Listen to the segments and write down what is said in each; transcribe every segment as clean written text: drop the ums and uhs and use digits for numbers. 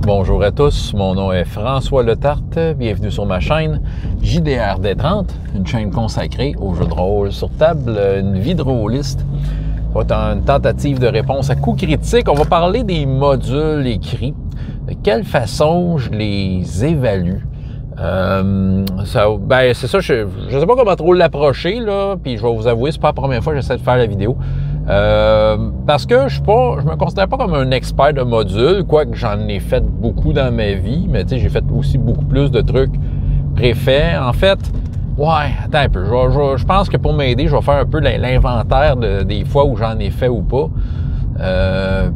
Bonjour à tous, mon nom est François Letarte, bienvenue sur ma chaîne JDR D30, une chaîne consacrée aux jeux de rôle sur table, une vie de rôliste. Ça va être une tentative de réponse à coups critiques. On va parler des modules écrits, de quelle façon je les évalue. C'est ça, je sais pas comment trop l'approcher, là, puis je vais vous avouer, c'est pas la première fois que j'essaie de faire la vidéo. Parce que je me considère pas comme un expert de modules, quoique j'en ai fait beaucoup dans ma vie, mais tu sais, j'ai fait aussi beaucoup plus de trucs préfaits. En fait, attends un peu, je pense que pour m'aider, je vais faire un peu l'inventaire des fois où j'en ai fait ou pas.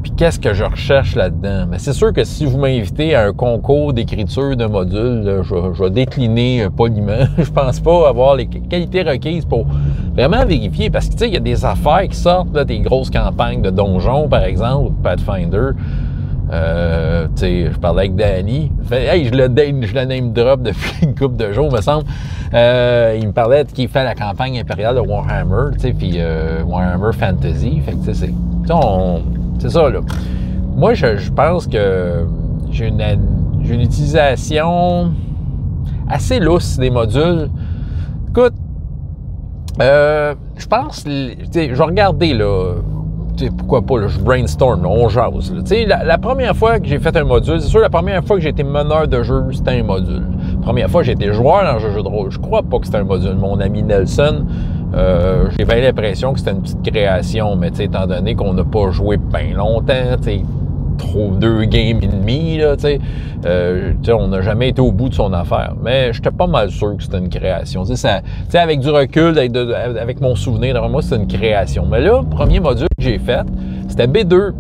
Puis qu'est-ce que je recherche là-dedans? Mais c'est sûr que si vous m'invitez à un concours d'écriture de modules, là, je vais décliner poliment. Je pense pas avoir les qualités requises pour vraiment vérifier, parce que tu sais, il y a des affaires qui sortent, là, des grosses campagnes de donjons, par exemple, Pathfinder. Tu sais, je parlais avec Danny. Je le name drop depuis une couple de jours, me semble. Il me parlait qu'il fait la campagne impériale de Warhammer, tu sais, puis Warhammer Fantasy. Fait que tu sais, c'est ça, là. Moi, je pense que j'ai une utilisation assez lousse des modules. Écoute, je pense, je vais regarder, là. T'sais, pourquoi pas, là, je brainstorm, là, on jase. La première fois que j'ai fait un module, c'est sûr, la première fois que j'ai été meneur de jeu, c'était un module. La première fois que j'ai été joueur dans un jeu de rôle, je crois pas que c'était un module. Mon ami Nelson, j'ai bien l'impression que c'était une petite création, mais étant donné qu'on n'a pas joué bien longtemps, trop 2 games et demi, là, on n'a jamais été au bout de son affaire. Mais j'étais pas mal sûr que c'était une création. Avec du recul, avec mon souvenir, d'après moi, c'était une création. Mais là, le premier module que j'ai fait, c'était B2,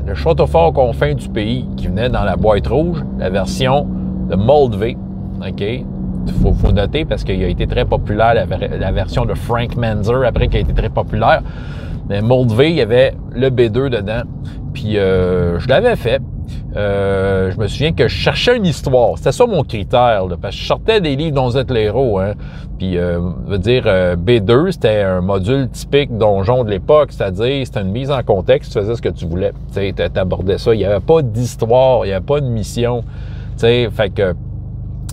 le château fort aux confins du pays, qui venait dans la boîte rouge, la version de Mold V. OK? Il faut noter parce qu'il a été très populaire, la version de Frank Manzer, après, qui a été très populaire. Mais Mold V, il y avait le B2 dedans. Puis je l'avais fait. Je me souviens que je cherchais une histoire. C'était ça mon critère, là, parce que je sortais des livres dont vous êtes les héros. Hein. Puis, B2, c'était un module typique donjon de l'époque, c'est-à-dire c'était une mise en contexte, tu faisais ce que tu voulais. Tu abordais ça. Il n'y avait pas d'histoire, il n'y avait pas de mission. Fait que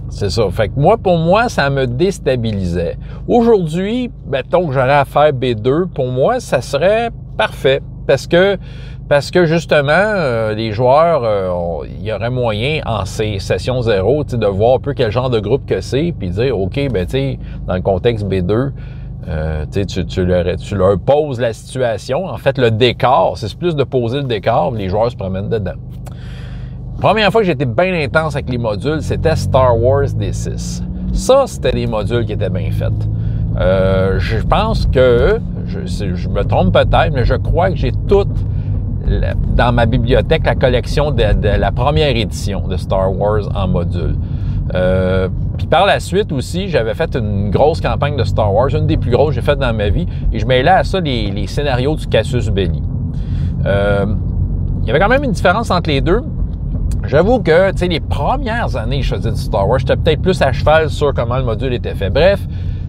c'est ça. Fait que pour moi, ça me déstabilisait. Aujourd'hui, mettons que j'aurais à faire B2, pour moi, ça serait parfait. Parce que justement, les joueurs, il y aurait moyen en ces sessions 0 de voir un peu quel genre de groupe que c'est, puis dire, OK, dans le contexte B2, tu leur poses la situation. En fait, le décor, c'est plus de poser le décor, les joueurs se promènent dedans. La première fois que j'étais bien intense avec les modules, c'était Star Wars D6. Ça, c'était des modules qui étaient bien faits. Je pense que, je me trompe peut-être, mais je crois que j'ai toute dans ma bibliothèque la collection de la première édition de Star Wars en module. Puis par la suite aussi, j'avais fait une grosse campagne de Star Wars, une des plus grosses que j'ai faites dans ma vie, et je mêlais à ça les scénarios du Casus Belli. Il y avait quand même une différence entre les deux. J'avoue que, les premières années que je faisais du Star Wars, j'étais peut-être plus à cheval sur comment le module était fait. Bref,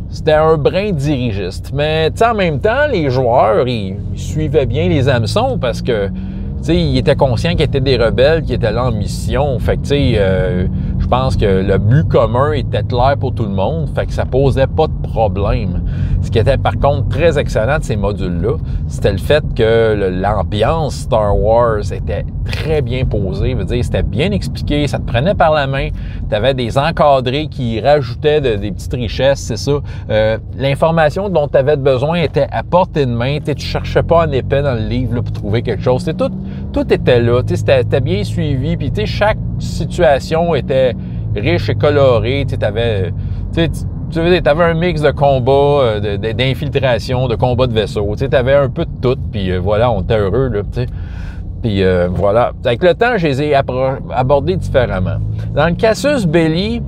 c'était un brin dirigiste. Mais, en même temps, les joueurs, ils suivaient bien les hameçons parce que, ils étaient conscients qu'ils étaient des rebelles, qui étaient là en mission. Fait que, je pense que le but commun était clair pour tout le monde. Fait que ça posait pas de problème. Ce qui était, par contre, très excellent de ces modules-là, c'était le fait que l'ambiance Star Wars était très bien posée. C'était bien expliqué, ça te prenait par la main. Tu avais des encadrés qui rajoutaient des petites richesses, c'est ça. L'information dont tu avais besoin était à portée de main. Tu cherchais pas en épais dans le livre là, pour trouver quelque chose. Tout était là. C'était bien suivi. Puis chaque situation était riche et colorée. Tu avais un mix de combats, d'infiltration, de combats de vaisseaux. Tu avais un peu de tout. Puis voilà, on était heureux. Là, puis voilà. Avec le temps, je les ai abordés différemment. Dans le Casus Belli,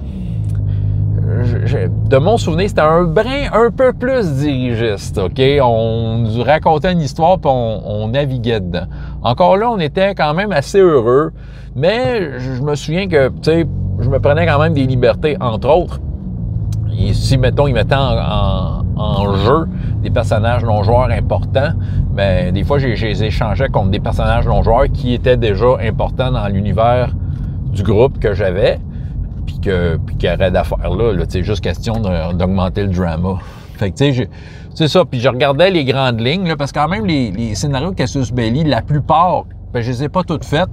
de mon souvenir, c'était un brin un peu plus dirigiste, OK? On nous racontait une histoire, puis on naviguait dedans. Encore là, on était quand même assez heureux, mais je me souviens que, je me prenais quand même des libertés, entre autres. Si, mettons, ils mettaient en jeu des personnages non-joueurs importants, mais des fois, je les échangeais contre des personnages non-joueurs qui étaient déjà importants dans l'univers du groupe que j'avais, puis qu'il y aurait d'affaires là. C'est juste question d'augmenter le drama. Fait que, tu sais, c'est ça. Puis je regardais les grandes lignes, là, parce que quand même, les scénarios de Cassius Belli, la plupart, ben, je les ai pas toutes faites.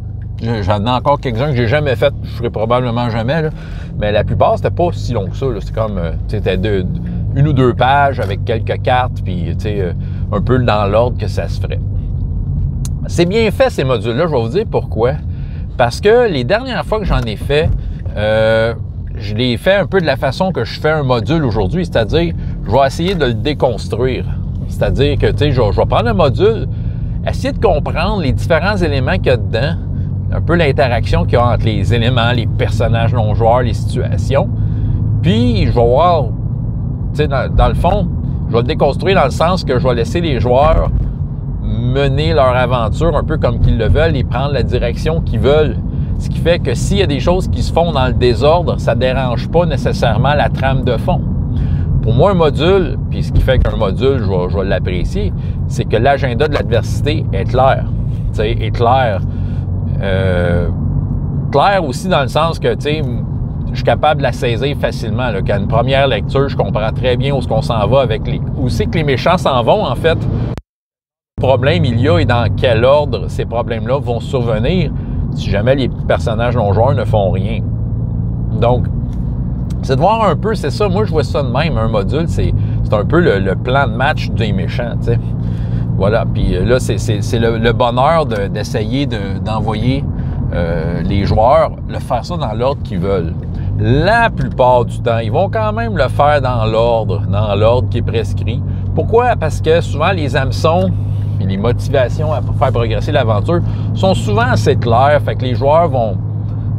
J'en ai encore quelques-uns que j'ai jamais fait. Je ferai probablement jamais, là. Mais la plupart, c'était pas si long que ça, là. C'est comme, c'était une ou deux pages avec quelques cartes, puis, tu sais, un peu dans l'ordre que ça se ferait. C'est bien fait, ces modules-là. Je vais vous dire pourquoi. Parce que les dernières fois que j'en ai fait, je l'ai fait un peu de la façon que je fais un module aujourd'hui, c'est-à-dire, je vais essayer de le déconstruire. C'est-à-dire que, tu sais, je vais prendre un module, essayer de comprendre les différents éléments qu'il y a dedans, un peu l'interaction qu'il y a entre les éléments, les personnages non-joueurs, les situations. Puis, je vais voir, tu sais, dans le fond, je vais le déconstruire dans le sens que je vais laisser les joueurs mener leur aventure un peu comme qu'ils le veulent et prendre la direction qu'ils veulent. Ce qui fait que s'il y a des choses qui se font dans le désordre, ça ne dérange pas nécessairement la trame de fond. Pour moi, un module, puis ce qui fait qu'un module, je vais l'apprécier, c'est que l'agenda de l'adversité est clair. Tu sais, est clair. Clair aussi dans le sens que, tu sais, je suis capable de la saisir facilement. Là, qu'à une première lecture, je comprends très bien où est-ce qu'on s'en va avec les... Où c'est que les méchants s'en vont, en fait. Problème il y a et dans quel ordre ces problèmes-là vont survenir si jamais les personnages non-joueurs ne font rien. Donc, c'est de voir un peu, c'est ça, moi je vois ça de même, un module, c'est un peu le plan de match des méchants, tu sais. Voilà, puis là, c'est le bonheur d'essayer d'envoyer les joueurs, faire ça dans l'ordre qu'ils veulent. La plupart du temps, ils vont quand même le faire dans l'ordre qui est prescrit. Pourquoi? Parce que souvent, les hameçons et les motivations à faire progresser l'aventure sont souvent assez claires, fait que les joueurs vont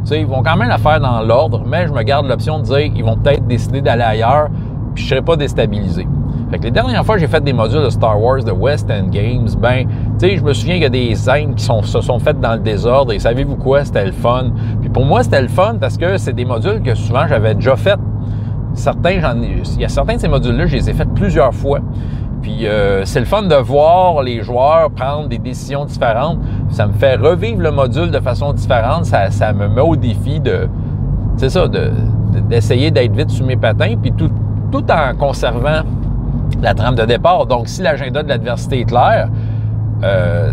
quand même la faire dans l'ordre, mais je me garde l'option de dire ils vont peut-être décider d'aller ailleurs, puis je ne serai pas déstabilisé. Fait que les dernières fois que j'ai fait des modules de Star Wars, de West End Games, ben, tu sais, je me souviens qu'il y a des scènes qui se sont faites dans le désordre, et savez-vous quoi? C'était le fun. Puis pour moi, c'était le fun parce que c'est des modules que souvent j'avais déjà fait. Il y a certains de ces modules-là, je les ai faits plusieurs fois. Puis c'est le fun de voir les joueurs prendre des décisions différentes. Ça me fait revivre le module de façon différente. Ça me met au défi d'essayer d'être vite sur mes patins, puis tout en conservant la trame de départ. Donc, si l'agenda de l'adversité est clair,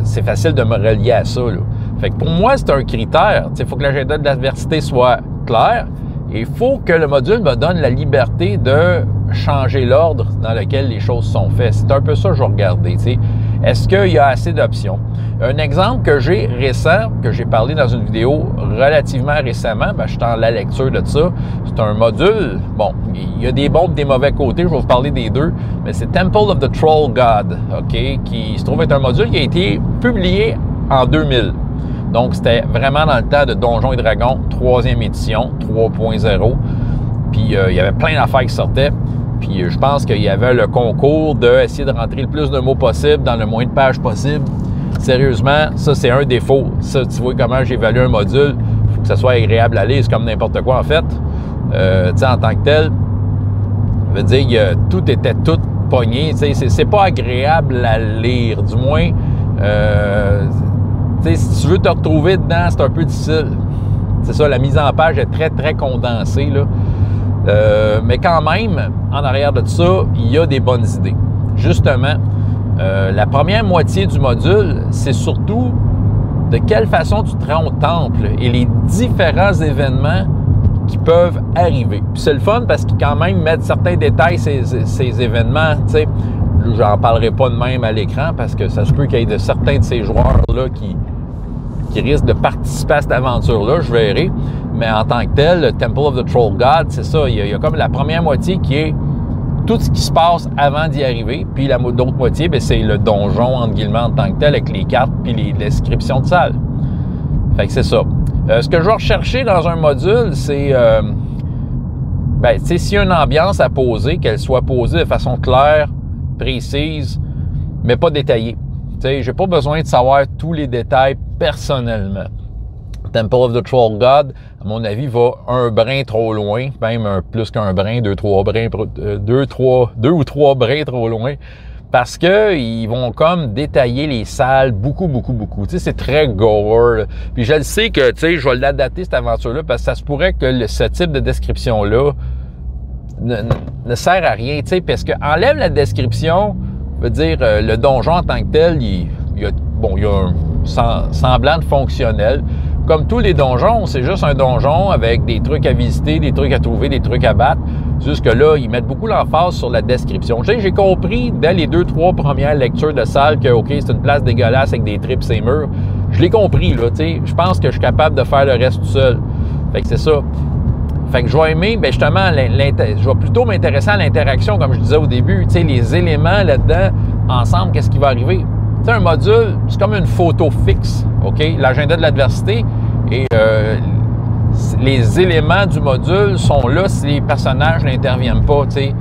c'est facile de me relier à ça, là. Fait que pour moi, c'est un critère. Il faut que l'agenda de l'adversité soit clair. Et il faut que le module me donne la liberté de changer l'ordre dans lequel les choses sont faites. C'est un peu ça que je vais regarder. Est-ce qu'il y a assez d'options? Un exemple que j'ai récent, que j'ai parlé dans une vidéo relativement récemment, ben, je suis dans la lecture de ça. C'est un module, bon, il y a des bons et des mauvais côtés, je vais vous parler des deux, mais c'est Temple of the Troll God, OK, qui se trouve être un module qui a été publié en 2000. Donc, c'était vraiment dans le temps de Donjons et Dragons, 3e édition, 3.0. Puis, il y avait plein d'affaires qui sortaient. Puis, je pense qu'il y avait le concours d'essayer de rentrer le plus de mots possible dans le moins de pages possible. Sérieusement, ça, c'est un défaut. Ça, tu vois comment j'évalue un module. Il faut que ça soit agréable à lire. C'est comme n'importe quoi, en fait. Tu sais, en tant que tel, ça veut dire que tout était tout pogné. Tu sais, c'est pas agréable à lire. Du moins... tu sais, si tu veux te retrouver dedans, c'est un peu difficile. C'est ça, la mise en page est très, très condensée, là. Mais quand même, en arrière de ça, il y a des bonnes idées. Justement, la première moitié du module, c'est surtout de quelle façon tu te rends au temple et les différents événements qui peuvent arriver. Puis c'est le fun parce qu'ils quand même mettent certains détails, ces événements, tu sais. J'en parlerai pas de même à l'écran parce que ça se peut qu'il y ait certains de ces joueurs-là qui risquent de participer à cette aventure-là, je verrai. Mais en tant que tel, le Temple of the Troll God, c'est ça. Il y a comme la première moitié qui est tout ce qui se passe avant d'y arriver. Puis l'autre moitié, bien, c'est le donjon, entre guillemets, en tant que tel, avec les cartes puis les descriptions de salles. Fait que c'est ça. Ce que je vais rechercher dans un module, c'est... ben, tu sais, s'il y a une ambiance à poser, qu'elle soit posée de façon claire, précise, mais pas détaillée. Tu sais, j'ai pas besoin de savoir tous les détails personnellement. Temple of the Troll God, à mon avis, va un brin trop loin, même plus qu'un brin, deux ou trois brins trop loin, Parce qu'ils vont comme détailler les salles beaucoup. Tu sais, c'est très gore. Là. Puis je le sais que, tu sais, je vais l'adapter, cette aventure-là, parce que ça se pourrait que ce type de description-là ne sert à rien, tu sais, parce que enlève la description, veut dire, le donjon en tant que tel, il y a un semblant de fonctionnel. Comme tous les donjons, c'est juste un donjon avec des trucs à visiter, des trucs à trouver, des trucs à battre. Juste que là, ils mettent beaucoup l'emphase sur la description. Tu sais, j'ai compris dès les 2-3 premières lectures de salle que, OK, c'est une place dégueulasse avec des tripes et murs. Je l'ai compris, là, tu sais. Je pense que je suis capable de faire le reste tout seul. Fait que c'est ça. Fait que je vais aimer, bien justement, je vais plutôt m'intéresser à l'interaction, comme je disais au début. Tu sais, les éléments là-dedans, ensemble, qu'est-ce qui va arriver? Tu sais, un module, c'est comme une photo fixe, OK? L'agenda de l'adversité et les éléments du module sont là si les personnages n'interviennent pas, tu sais.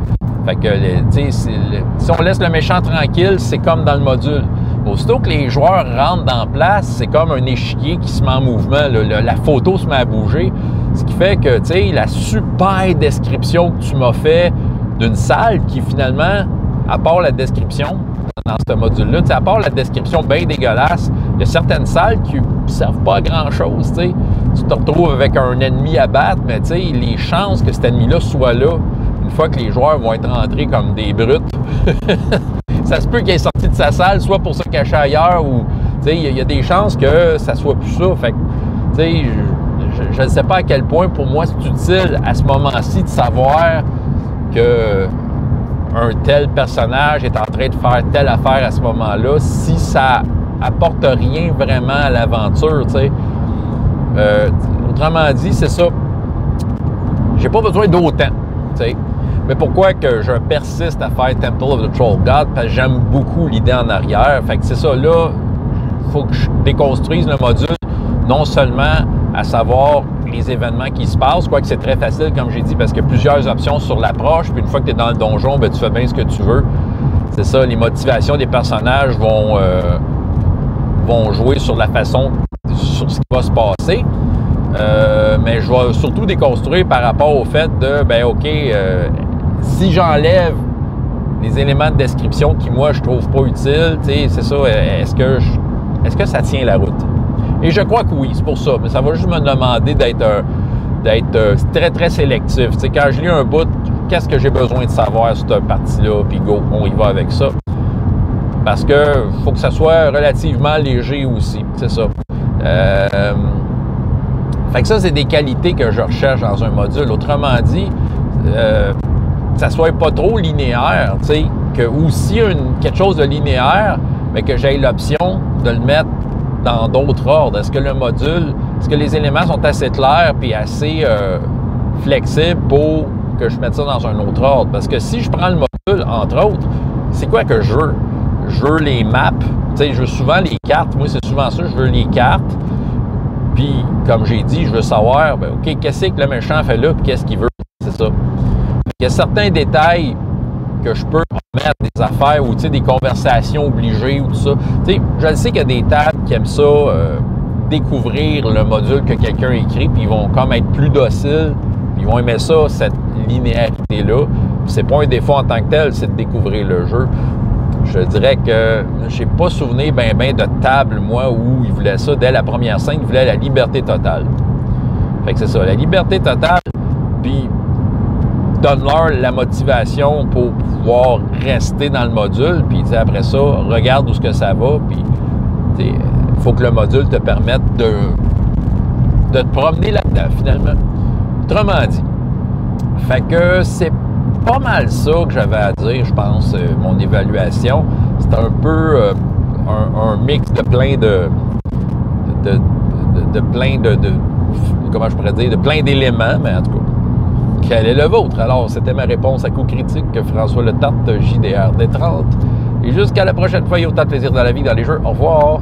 Fait que, tu sais, si on laisse le méchant tranquille, c'est comme dans le module. Aussitôt que les joueurs rentrent dans place, c'est comme un échiquier qui se met en mouvement. Là, la photo se met à bouger. Ce qui fait que, tu sais, la super description que tu m'as fait d'une salle qui, finalement, à part la description, dans ce module-là, à part la description bien dégueulasse, il y a certaines salles qui ne servent pas à grand-chose, tu sais. Tu te retrouves avec un ennemi à battre, mais tu sais, les chances que cet ennemi-là soit là, une fois que les joueurs vont être rentrés comme des brutes, ça se peut qu'il est sorti de sa salle, soit pour se cacher ailleurs, ou, tu sais, il y a des chances que ça soit plus ça. Fait que, tu sais, je ne sais pas à quel point, pour moi, c'est utile à ce moment-ci de savoir que un tel personnage est en train de faire telle affaire à ce moment-là, si ça apporte rien vraiment à l'aventure, tu sais. Autrement dit, c'est ça. J'ai pas besoin d'autant, tu sais. Mais pourquoi que je persiste à faire Temple of the Troll God? Parce que j'aime beaucoup l'idée en arrière. Fait que c'est ça, là, il faut que je déconstruise le module, non seulement à savoir les événements qui se passent, quoique c'est très facile, comme j'ai dit, parce qu'il y a plusieurs options sur l'approche, puis une fois que tu es dans le donjon, bien, tu fais bien ce que tu veux. C'est ça, les motivations des personnages vont jouer sur la façon, sur ce qui va se passer. Mais je vais surtout déconstruire par rapport au fait de, ben OK, si j'enlève les éléments de description qui, moi, je trouve pas utiles, tu sais, c'est ça, est-ce que ça tient la route? Et je crois que oui, c'est pour ça. Mais ça va juste me demander d'être très, très sélectif. Tu sais, quand je lis un bout, qu'est-ce que j'ai besoin de savoir sur cette partie-là, puis go, on y va avec ça. Parce que faut que ça soit relativement léger aussi, c'est ça. Fait que ça, c'est des qualités que je recherche dans un module. Autrement dit, que ça soit pas trop linéaire, tu sais, ou s'il y a quelque chose de linéaire, mais que j'ai l'option de le mettre dans d'autres ordres. Est-ce que le module, est-ce que les éléments sont assez clairs puis assez flexibles pour que je mette ça dans un autre ordre? Parce que si je prends le module, entre autres, c'est quoi que je veux? Je veux les maps, tu sais, je veux souvent les cartes. Moi, c'est souvent ça, je veux les cartes. Puis, comme j'ai dit, je veux savoir, ben, OK, qu'est-ce que le méchant fait là, puis qu'est-ce qu'il veut? C'est ça. Il y a certains détails que je peux mettre, des affaires ou, tu sais, des conversations obligées ou tout ça. Tu sais, je sais qu'il y a des tables qui aiment ça, découvrir le module que quelqu'un écrit, puis ils vont comme être plus dociles, puis ils vont aimer ça, cette linéarité-là. C'est pas un défaut en tant que tel, c'est de découvrir le jeu. Je dirais que j'ai pas souvenir ben de table, moi, où ils voulaient ça. Dès la première scène, ils voulaient la liberté totale. Fait que c'est ça, la liberté totale, puis donne-leur la motivation pour pouvoir rester dans le module, puis après ça, regarde où ce que ça va, puis il faut que le module te permette de te promener là-dedans, finalement. Autrement dit. Fait que c'est pas mal ça que j'avais à dire, je pense, mon évaluation. C'est un peu un mix de plein comment je pourrais dire, de plein d'éléments, mais en tout cas, quel est le vôtre? Alors, c'était ma réponse à Coup Critique, François Letarte, JDR D30. Et jusqu'à la prochaine fois, il y a autant de plaisir dans la vie, dans les jeux. Au revoir!